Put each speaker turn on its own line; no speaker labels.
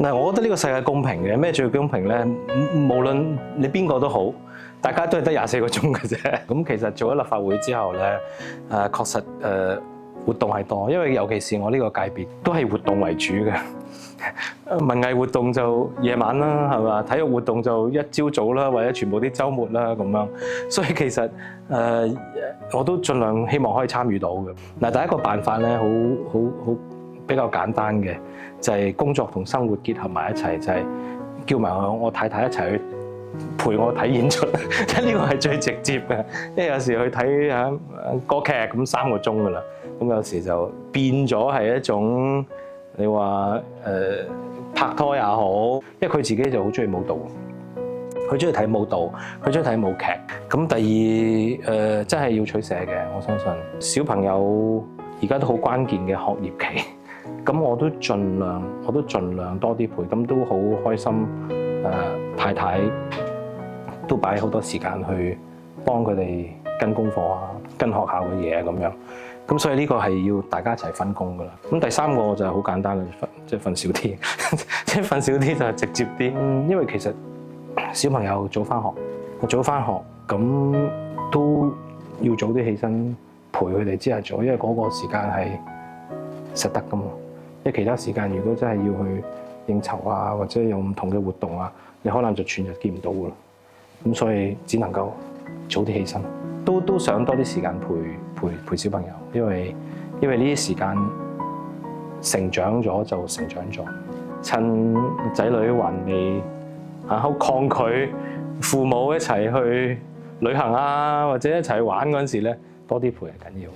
嗱，我覺得呢個世界公平嘅，咩最公平咧？無論你邊個都好，大家都係得24個鐘嘅啫。咁其實做咗立法會之後咧，確實活動係多，因為尤其是我呢個界別都係活動為主嘅。文藝活動就夜晚啦，係嘛？體育活動就一朝早啦，或者全部啲週末啦咁樣。所以其實我都盡量希望可以參與到嘅。嗱，第一個辦法咧，好比較簡單嘅，就係工作同生活結合埋一齊，就係叫埋我太太一齊去陪我睇演出，呢個係最直接嘅。因為有時去睇下歌劇咁3個鐘噶啦，咁有時就變咗係一種你話拍拖也好，因為佢自己就好中意舞蹈，佢中意睇舞蹈，佢中意睇舞劇。咁第二真係要取捨嘅，我相信小朋友而家都好關鍵嘅學業期。咁我都盡量多啲陪，咁都好開心。太太都擺好多時間去幫佢哋跟功課啊，跟學校嘅嘢咁樣。咁所以呢個係要大家一齊分工噶啦。咁第三個就係好簡單嘅，即係瞓少啲，即係瞓少啲就係直接啲。因為其實小朋友早翻學，咁都要早啲起身陪佢哋朝頭早，因為嗰個時間係實得噶嘛。因為其他時間如果真係要去應酬啊，或者有唔同嘅活動啊，你可能就全日見唔到噶啦。咁所以只能夠早啲起身，都想多啲時間陪小朋友，因為呢啲時間成長咗就成長咗。趁仔女還未好抗拒父母一齊去旅行啊，或者一齊去玩嗰陣時咧，多啲陪係緊要。